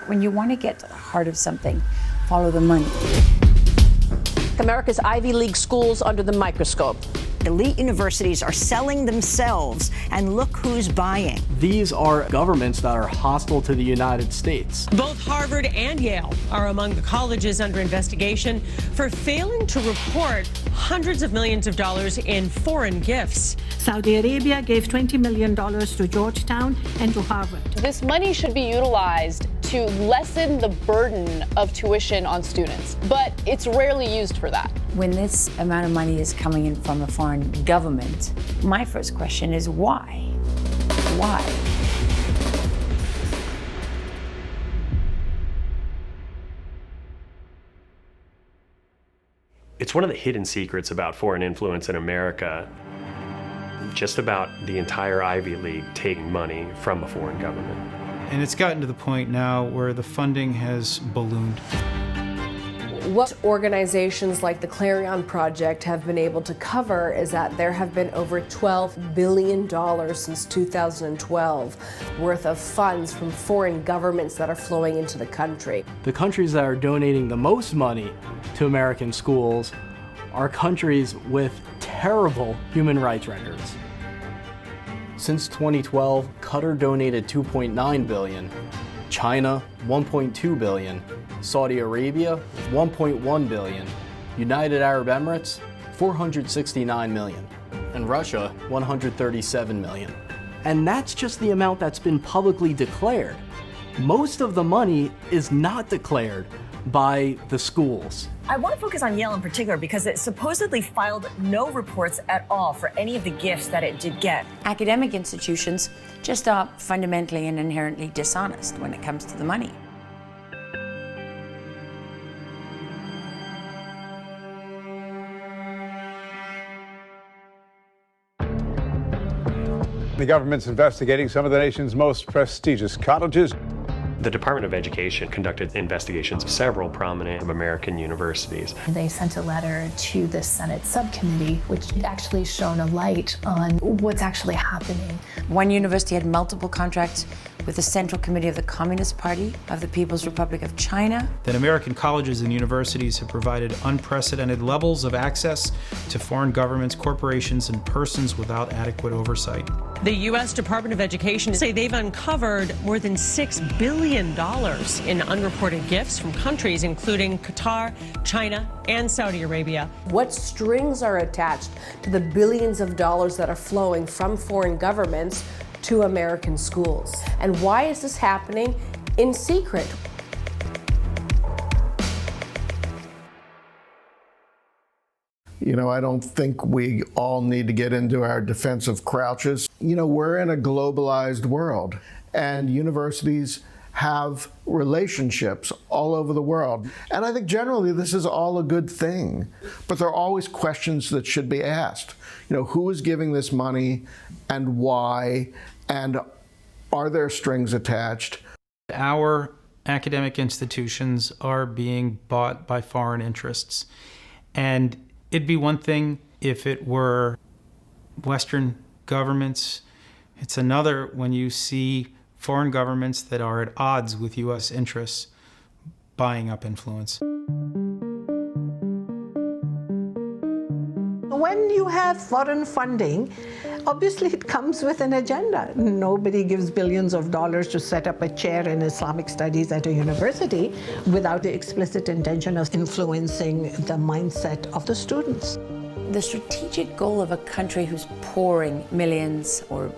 When you want to get to the heart of something, follow the money. America's Ivy League schools under the microscope. Elite universities are selling themselves, and look who's buying. These are governments that are hostile to the United States. Both Harvard and Yale are among the colleges under investigation for failing to report hundreds of millions of dollars in foreign gifts. Saudi Arabia gave $20 million to Georgetown and to Harvard. This money should be utilized to lessen the burden of tuition on students, but it's rarely used for that. When this amount of money is coming in from a foreign government, my first question is why? Why? It's one of the hidden secrets about foreign influence in America. Just about the entire Ivy League taking money from a foreign government. And it's gotten to the point now where the funding has ballooned. What organizations like the Clarion Project have been able to cover is that there have been over $12 billion since 2012 worth of funds from foreign governments that are flowing into the country. The countries that are donating the most money to American schools are countries with terrible human rights records. Since 2012, Qatar donated $2.9 billion, China $1.2 billion, Saudi Arabia $1.1 billion, United Arab Emirates $469 million, and Russia $137 million. And that's just the amount that's been publicly declared. Most of the money is not declared by the schools. I want to focus on Yale in particular because it supposedly filed no reports at all for any of the gifts that it did get. Academic institutions just are fundamentally and inherently dishonest when it comes to the money. The government's investigating some of the nation's most prestigious colleges. The Department of Education conducted investigations of several prominent American universities. They sent a letter to the Senate subcommittee, which actually shone a light on what's actually happening. One university had multiple contracts with the Central Committee of the Communist Party of the People's Republic of China. That American colleges and universities have provided unprecedented levels of access to foreign governments, corporations, and persons without adequate oversight. The U.S. Department of Education say they've uncovered more than $6 billion in unreported gifts from countries including Qatar, China, and Saudi Arabia. What strings are attached to the billions of dollars that are flowing from foreign governments to American schools? And why is this happening in secret? You know, I don't think we all need to get into our defensive crouches. You know, we're in a globalized world, and universities have relationships all over the world. And I think generally this is all a good thing. But there are always questions that should be asked. You know, who is giving this money and why? And are there strings attached? Our academic institutions are being bought by foreign interests. And it'd be one thing if it were Western governments. It's another when you see foreign governments that are at odds with U.S. interests buying up influence. When you have foreign funding, obviously it comes with an agenda. Nobody gives billions of dollars to set up a chair in Islamic studies at a university without the explicit intention of influencing the mindset of the students. The strategic goal of a country who's pouring millions or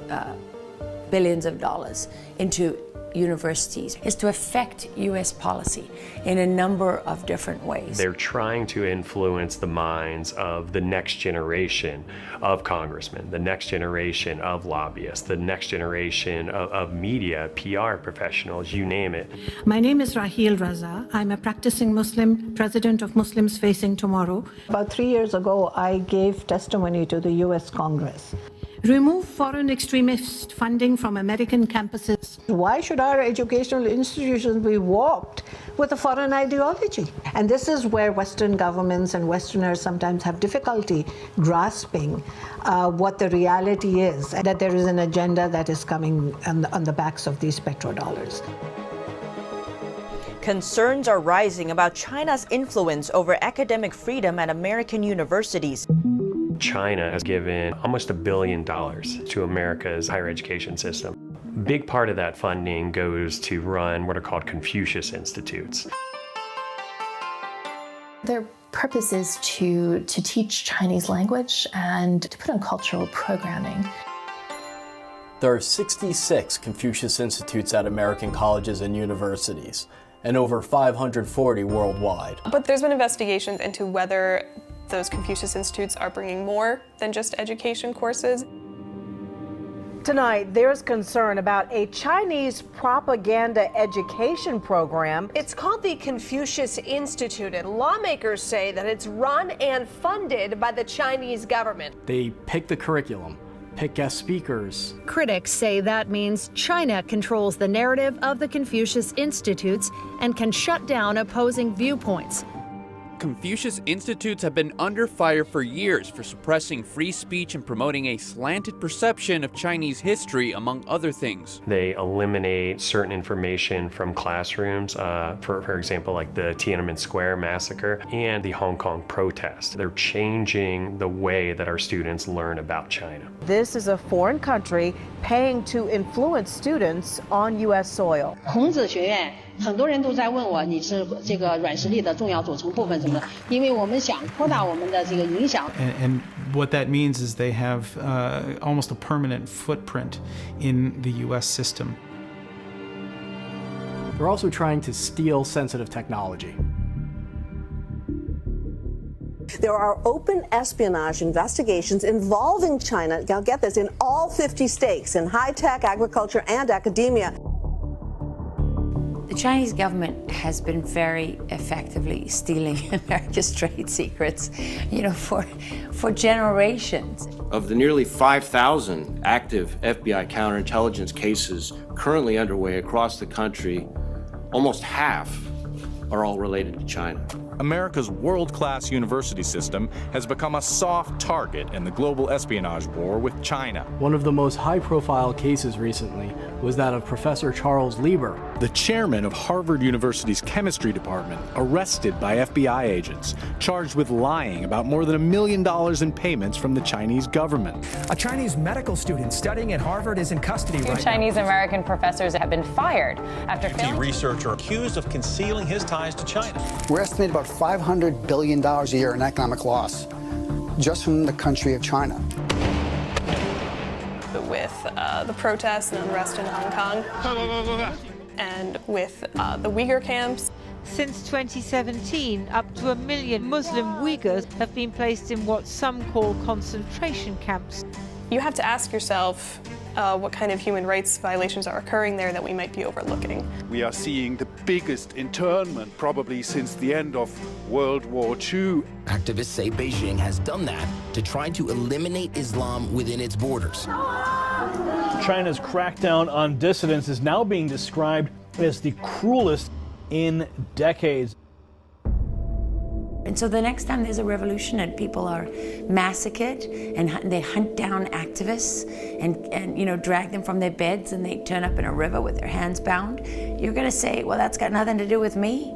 billions of dollars into universities is to affect U.S. policy in a number of different ways. They're trying to influence the minds of the next generation of congressmen, the next generation of lobbyists, the next generation of media, PR professionals, you name it. My name is Raheel Raza. I'm a practicing Muslim, president of Muslims Facing Tomorrow. About 3 years ago, I gave testimony to the U.S. Congress. Remove foreign extremist funding from American campuses. Why should our educational institutions be warped with a foreign ideology? And this is where Western governments and Westerners sometimes have difficulty grasping what the reality is, and that there is an agenda that is coming on the backs of these petrodollars. Concerns are rising about China's influence over academic freedom at American universities. China has given almost $1 billion to America's higher education system. Big part of that funding goes to run what are called Confucius institutes. Their purpose is to teach Chinese language and to put on cultural programming. There are 66 Confucius institutes at American colleges and universities, and over 540 worldwide. But there's been investigations into whether those Confucius institutes are bringing more than just education courses. Tonight, there's concern about a Chinese propaganda education program. It's called the Confucius Institute, and lawmakers say that it's run and funded by the Chinese government. They pick the curriculum, pick guest speakers. Critics say that means China controls the narrative of the Confucius Institutes and can shut down opposing viewpoints. Confucius Institutes have been under fire for years for suppressing free speech and promoting a slanted perception of Chinese history, among other things. They eliminate certain information from classrooms, for example, like the Tiananmen Square massacre and the Hong Kong protest. They're changing the way that our students learn about China. This is a foreign country paying to influence students on U.S. soil. 孔子学院很多人都在问我，你是这个软实力的重要组成部分什么的？因为我们想扩大我们的这个影响。And what that means is they have almost a permanent footprint in the U.S. system. They're also trying to steal sensitive technology. There are open espionage investigations involving China, now get this, in all 50 states, in high-tech, agriculture, and academia. The Chinese government has been very effectively stealing America's trade secrets, for generations. Of the nearly 5,000 active FBI counterintelligence cases currently underway across the country, almost half are all related to China. America's world-class university system has become a soft target in the global espionage war with China. One of the most high-profile cases recently was that of Professor Charles Lieber, the chairman of Harvard University's chemistry department, arrested by FBI agents, charged with lying about more than $1 million in payments from the Chinese government. A Chinese medical student studying at Harvard is in custody right now. Two Chinese-American professors have been fired after failing. A researcher accused of concealing his ties to China. We're estimating about $500 billion a year in economic loss just from the country of China. With the protests and unrest in Hong Kong, and with the Uyghur camps. Since 2017, up to 1 million Muslim Uyghurs have been placed in what some call concentration camps. You have to ask yourself what kind of human rights violations are occurring there that we might be overlooking. We are seeing the biggest internment probably since the end of World War II. Activists say Beijing has done that to try to eliminate Islam within its borders. China's crackdown on dissidents is now being described as the cruelest in decades. And so the next time there's a revolution and people are massacred and they hunt down activists and drag them from their beds and they turn up in a river with their hands bound, you're going to say, well, that's got nothing to do with me.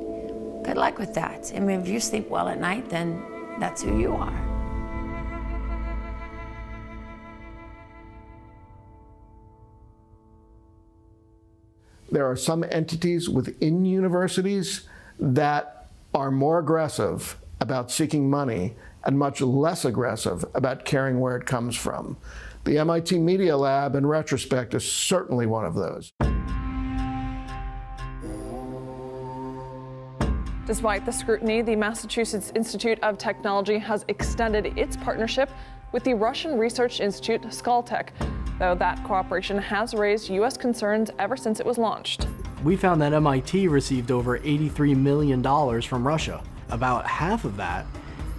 Good luck with that. I mean, if you sleep well at night, then that's who you are. There are some entities within universities that are more aggressive about seeking money and much less aggressive about caring where it comes from. The MIT Media Lab, in retrospect, is certainly one of those. Despite the scrutiny, the Massachusetts Institute of Technology has extended its partnership with the Russian research institute Skaltech, though that cooperation has raised U.S. concerns ever since it was launched. We found that MIT received over $83 million from Russia. About half of that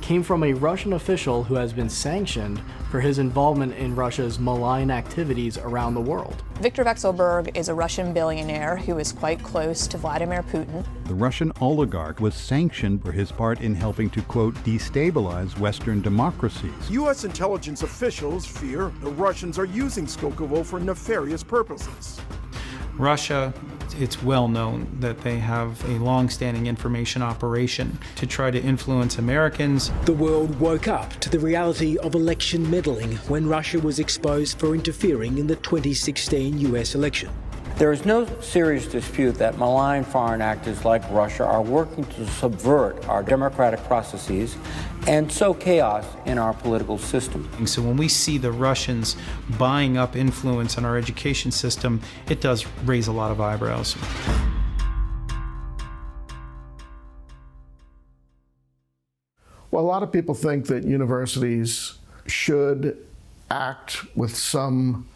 came from a Russian official who has been sanctioned for his involvement in Russia's malign activities around the world. Viktor Vekselberg is a Russian billionaire who is quite close to Vladimir Putin. The Russian oligarch was sanctioned for his part in helping to, quote, destabilize Western democracies. U.S. intelligence officials fear the Russians are using Skolkovo for nefarious purposes. Russia, it's well known that they have a long-standing information operation to try to influence Americans. The world woke up to the reality of election meddling when Russia was exposed for interfering in the 2016 US election. There is no serious dispute that malign foreign actors like Russia are working to subvert our democratic processes and sow chaos in our political system. And so when we see the Russians buying up influence in our education system, it does raise a lot of eyebrows. Well, a lot of people think that universities should act with some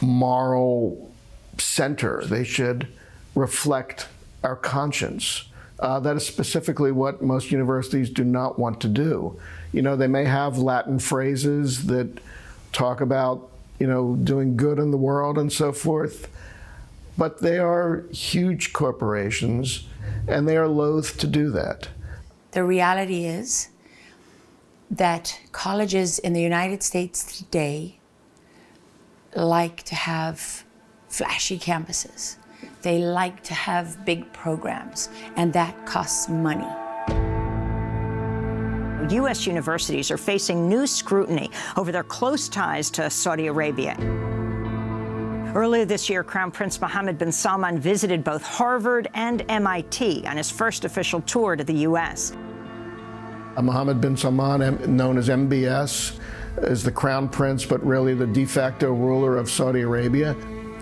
moral center. They should reflect our conscience. That is specifically what most universities do not want to do. You know, they may have Latin phrases that talk about, you know, doing good in the world and so forth, but they are huge corporations and they are loath to do that. The reality is that colleges in the United States today like to have flashy campuses. They like to have big programs, and that costs money. U.S. universities are facing new scrutiny over their close ties to Saudi Arabia. Earlier this year, Crown Prince Mohammed bin Salman visited both Harvard and MIT on his first official tour to the U.S. Mohammed bin Salman, known as MBS, is the Crown Prince, but really the de facto ruler of Saudi Arabia,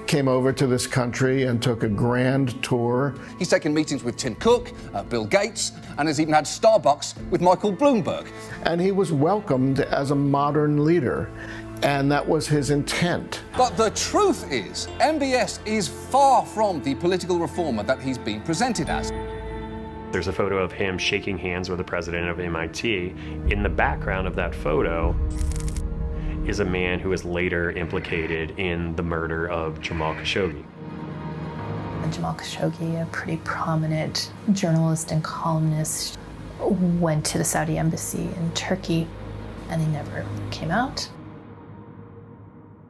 came over to this country and took a grand tour. He's taken meetings with Tim Cook, Bill Gates, and has even had Starbucks with Michael Bloomberg. And he was welcomed as a modern leader, and that was his intent. But the truth is, MBS is far from the political reformer that he's been presented as. There's a photo of him shaking hands with the president of MIT. In the background of that photo is a man who was later implicated in the murder of Jamal Khashoggi. Jamal Khashoggi, a pretty prominent journalist and columnist, went to the Saudi embassy in Turkey, and he never came out.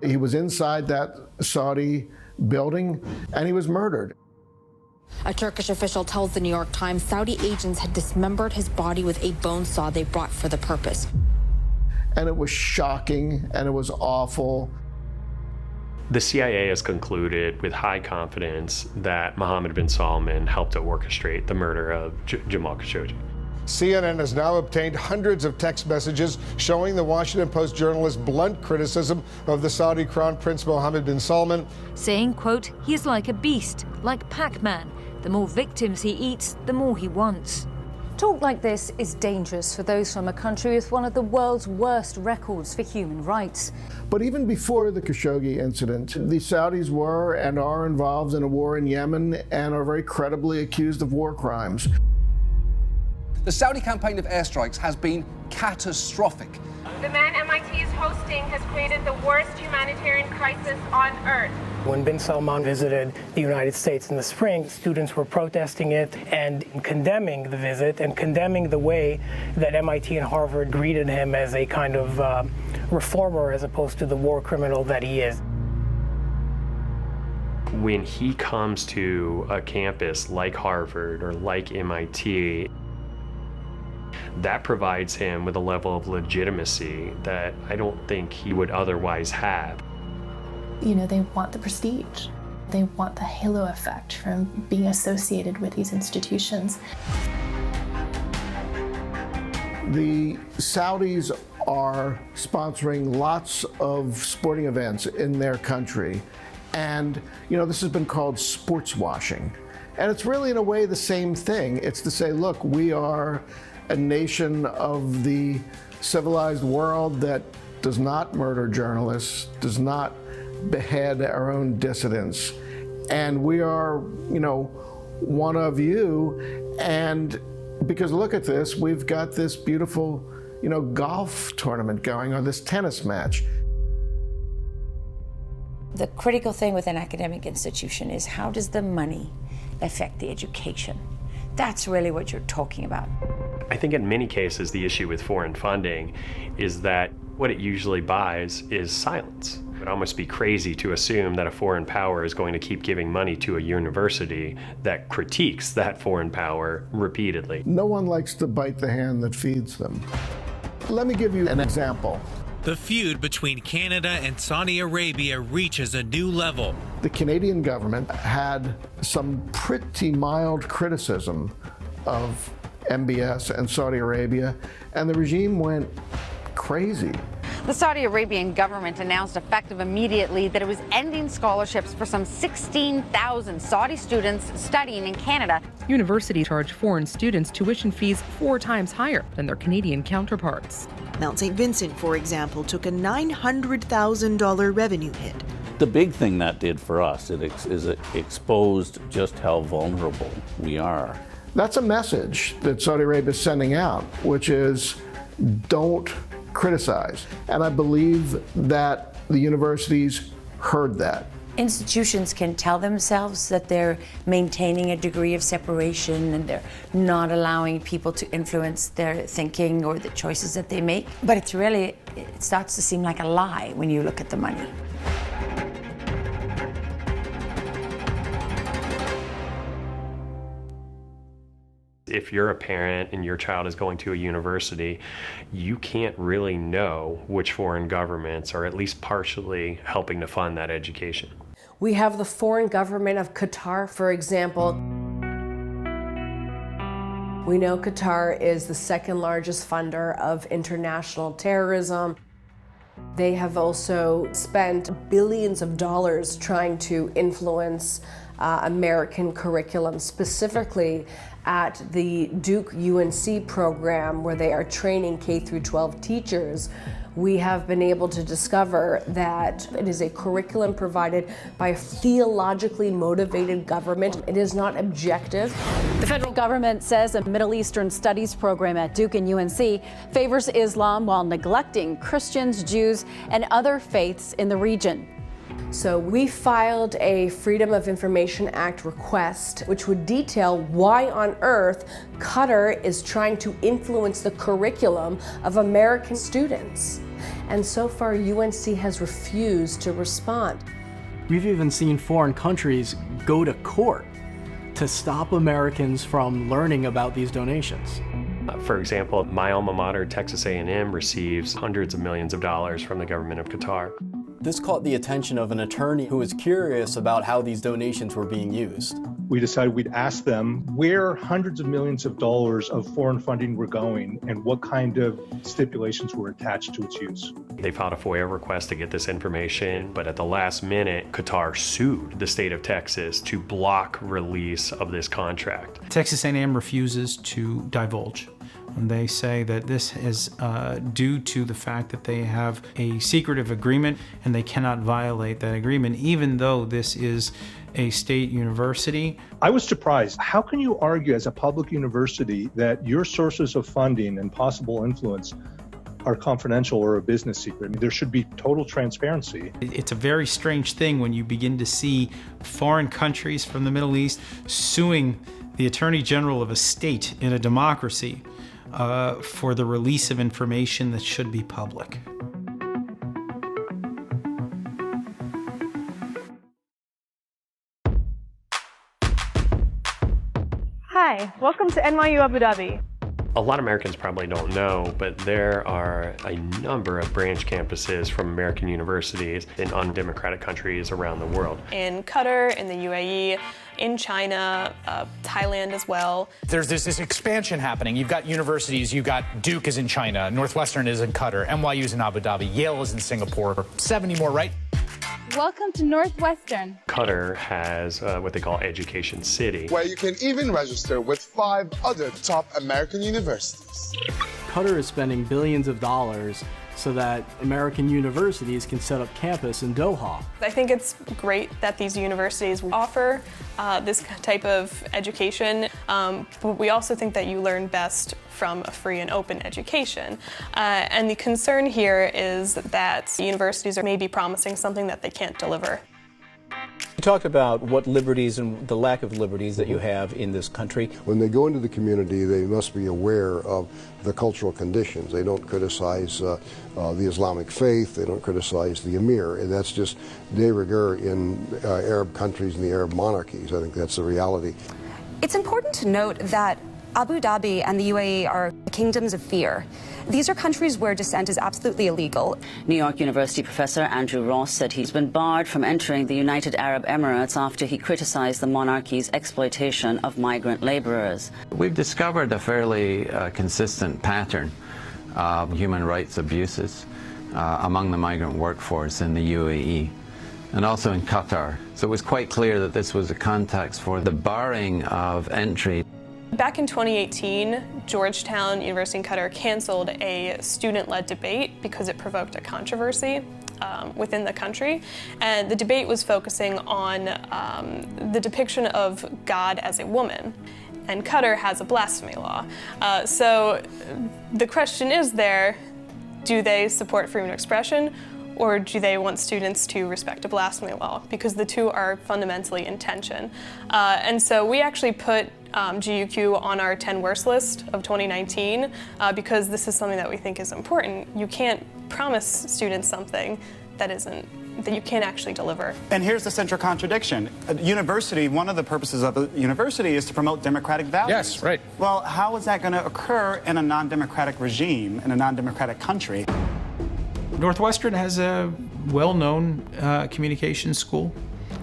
He was inside that Saudi building, and he was murdered. A Turkish official tells the New York Times Saudi agents had dismembered his body with a bone saw they brought for the purpose. And it was shocking, and it was awful. The CIA has concluded with high confidence that Mohammed bin Salman helped to orchestrate the murder of Jamal Khashoggi. CNN has now obtained hundreds of text messages showing the Washington Post journalist's blunt criticism of the Saudi Crown Prince Mohammed bin Salman. Saying, quote, "He is like a beast, like Pac-Man. The more victims he eats, the more he wants." Talk like this is dangerous for those from a country with one of the world's worst records for human rights. But even before the Khashoggi incident, the Saudis were and are involved in a war in Yemen and are very credibly accused of war crimes. The Saudi campaign of airstrikes has been catastrophic. The man MIT is hosting has created the worst humanitarian crisis on Earth. When bin Salman visited the United States in the spring, students were protesting it and condemning the visit and condemning the way that MIT and Harvard greeted him as a kind of reformer as opposed to the war criminal that he is. When he comes to a campus like Harvard or like MIT, that provides him with a level of legitimacy that I don't think he would otherwise have. You know, they want the prestige. They want the halo effect from being associated with these institutions. The Saudis are sponsoring lots of sporting events in their country. And, you know, this has been called sports washing. And it's really, in a way, the same thing. It's to say, look, we are a nation of the civilized world that does not murder journalists, does not behead our own dissidents. And we are, you know, one of you. And because look at this, we've got this beautiful, you know, golf tournament going, or this tennis match. The critical thing with an academic institution is, how does the money affect the education? That's really what you're talking about. I think in many cases the issue with foreign funding is that what it usually buys is silence. would almost be crazy to assume that a foreign power is going to keep giving money to a university that critiques that foreign power repeatedly. No one likes to bite the hand that feeds them. Let me give you an example. The feud between Canada and Saudi Arabia reaches a new level. The Canadian government had some pretty mild criticism of MBS and Saudi Arabia, and the regime went crazy. The Saudi Arabian government announced effective immediately that it was ending scholarships for some 16,000 Saudi students studying in Canada. Universities charge foreign students tuition fees 4 times higher than their Canadian counterparts. Mount St. Vincent, for example, took a $900,000 revenue hit. The big thing that did for us is it exposed just how vulnerable we are. That's a message that Saudi Arabia is sending out, which is don't criticize. And I believe that the universities heard that. Institutions can tell themselves that they're maintaining a degree of separation and they're not allowing people to influence their thinking or the choices that they make. But it starts to seem like a lie when you look at the money. If you're a parent and your child is going to a university, you can't really know which foreign governments are at least partially helping to fund that education. We have the foreign government of Qatar, for example. We know Qatar is the second largest funder of international terrorism. They have also spent billions of dollars trying to influence American curriculum, specifically at the Duke UNC program where they are training K-12 teachers. We have been able to discover that it is a curriculum provided by a theologically motivated government. It is not objective. The federal government says a Middle Eastern studies program at Duke and UNC favors Islam while neglecting Christians, Jews, and other faiths in the region. So we filed a Freedom of Information Act request, which would detail why on earth Qatar is trying to influence the curriculum of American students. And so far, UNC has refused to respond. We've even seen foreign countries go to court to stop Americans from learning about these donations. For example, my alma mater, Texas A&M, receives hundreds of millions of dollars from the government of Qatar. This caught the attention of an attorney who was curious about how these donations were being used. We decided we'd ask them where hundreds of millions of dollars of foreign funding were going and what kind of stipulations were attached to its use. They filed a FOIA request to get this information, but at the last minute, Qatar sued the state of Texas to block release of this contract. Texas A&M refuses to divulge. They say that this is due to the fact that they have a secretive agreement and they cannot violate that agreement, even though this is a state university. I was surprised. How can you argue as a public university that your sources of funding and possible influence are confidential or a business secret? I mean, there should be total transparency. It's a very strange thing when you begin to see foreign countries from the Middle East suing the Attorney General of a state in a democracy for the release of information that should be public. Hi, welcome to NYU Abu Dhabi. A lot of Americans probably don't know, but there are a number of branch campuses from American universities in undemocratic countries around the world. In Qatar, in the UAE, in China, Thailand as well. There's this expansion happening. You've got universities, you've got Duke is in China, Northwestern is in Qatar, NYU is in Abu Dhabi, Yale is in Singapore, 70 more, right? Welcome to Northwestern. Qatar has what they call Education City, where you can even register with 5 other top American universities. Qatar is spending billions of dollars so that American universities can set up campus in Doha. I think it's great that these universities offer this type of education, but we also think that you learn best from a free and open education. And the concern here is that universities are maybe promising something that they can't deliver. talked about what liberties and the lack of liberties that you have in this country. When they go into the community, they must be aware of the cultural conditions. They don't criticize the Islamic faith, they don't criticize the emir, and that's just de rigueur in Arab countries and the Arab monarchies. I think that's the reality. It's important to note that Abu Dhabi and the UAE are kingdoms of fear. These are countries where dissent is absolutely illegal. New York University professor Andrew Ross said he's been barred from entering the United Arab Emirates after he criticized the monarchy's exploitation of migrant laborers. We've discovered a fairly consistent pattern of human rights abuses among the migrant workforce in the UAE and also in Qatar. So it was quite clear that this was a context for the barring of entry. Back in 2018, Georgetown University in Qatar canceled a student-led debate because it provoked a controversy within the country. And the debate was focusing on the depiction of God as a woman. And Qatar has a blasphemy law. So the question is there, do they support freedom of expression, or do they want students to respect a blasphemy law? Because the two are fundamentally in tension. And so we actually put GUQ on our 10 worst list of 2019 because this is something that we think is important. You can't promise students something that you can't actually deliver. And here's the central contradiction. A university, one of the purposes of a university is to promote democratic values. Yes, right. Well, how is that going to occur in a non-democratic regime, in a non-democratic country? Northwestern has a well-known communications school,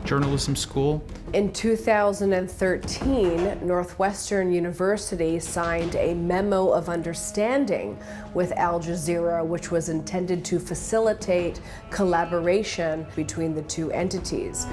journalism school. In 2013, Northwestern University signed a memo of understanding with Al Jazeera, which was intended to facilitate collaboration between the two entities.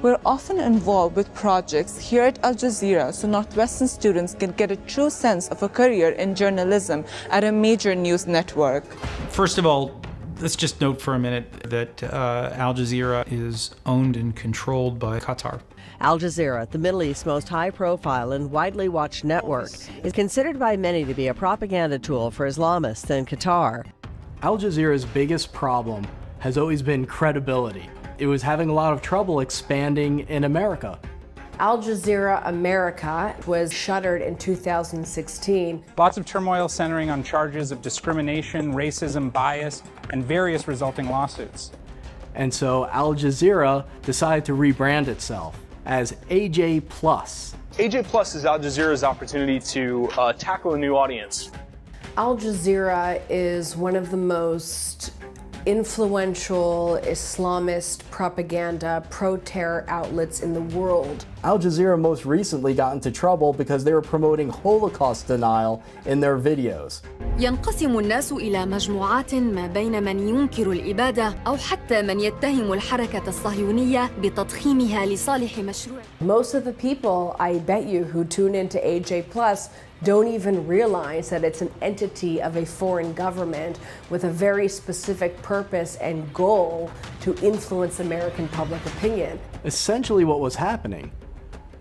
We're often involved with projects here at Al Jazeera so Northwestern students can get a true sense of a career in journalism at a major news network. First of all, let's just note for a minute that Al Jazeera is owned and controlled by Qatar. Al Jazeera, the Middle East's most high-profile and widely watched network, is considered by many to be a propaganda tool for Islamists in Qatar. Al Jazeera's biggest problem has always been credibility. It was having a lot of trouble expanding in America. Al Jazeera America was shuttered in 2016. Lots of turmoil centering on charges of discrimination, racism, bias, and various resulting lawsuits. And so Al Jazeera decided to rebrand itself as AJ+. AJ+ is Al Jazeera's opportunity to tackle a new audience. Al Jazeera is one of the most influential Islamist propaganda, pro-terror outlets in the world. Al Jazeera most recently got into trouble because they were promoting Holocaust denial in their videos. ينقسم الناس إلى مجموعات ما بين من ينكر الإبادة أو حتى من يتهم الحركة الصهيونية بتضخيمها لصالح مشروع. Most of the people, I bet you, who tune into AJ+ don't even realize that it's an entity of a foreign government with a very specific purpose and goal to influence American public opinion. Essentially what was happening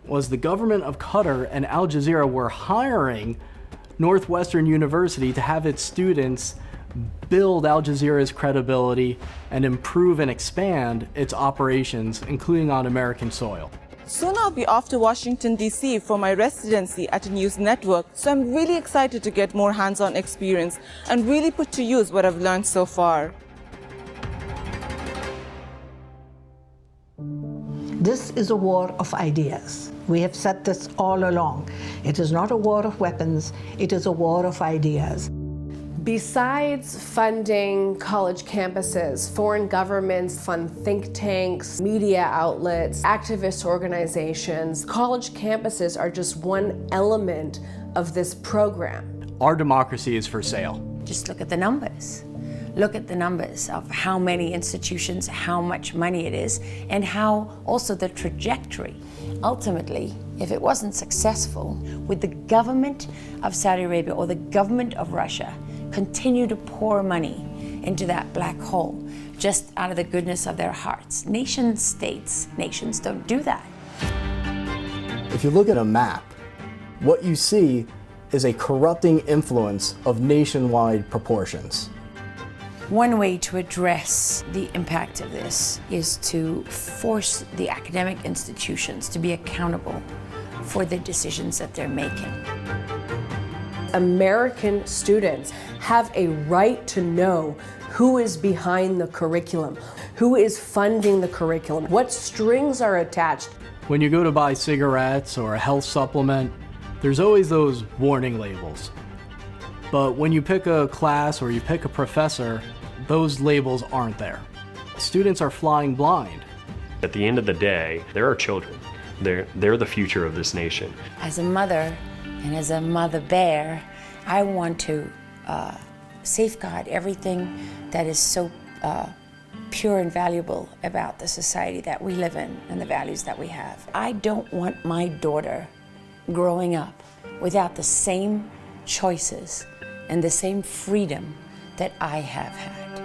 was the government of Qatar and Al Jazeera were hiring Northwestern University to have its students build Al Jazeera's credibility and improve and expand its operations, including on American soil. Soon I'll be off to Washington, D.C. for my residency at a news network, so I'm really excited to get more hands-on experience and really put to use what I've learned so far. This is a war of ideas. We have said this all along. It is not a war of weapons, it is a war of ideas. Besides funding college campuses, foreign governments fund think tanks, media outlets, activist organizations. College campuses are just one element of this program. Our democracy is for sale. Just look at the numbers. Look at the numbers of how many institutions, how much money it is, and how also the trajectory. Ultimately, if it wasn't successful, would the government of Saudi Arabia or the government of Russia continue to pour money into that black hole just out of the goodness of their hearts? Nation states, nations don't do that. If you look at a map, what you see is a corrupting influence of nationwide proportions. One way to address the impact of this is to force the academic institutions to be accountable for the decisions that they're making. American students have a right to know who is behind the curriculum, who is funding the curriculum, what strings are attached. When you go to buy cigarettes or a health supplement, there's always those warning labels. But when you pick a class or you pick a professor, those labels aren't there. Students are flying blind. At the end of the day, there are children. They're the future of this nation. As a mother and as a mother bear, I want to safeguard everything that is so pure and valuable about the society that we live in and the values that we have. I don't want my daughter growing up without the same choices and the same freedom that I have had.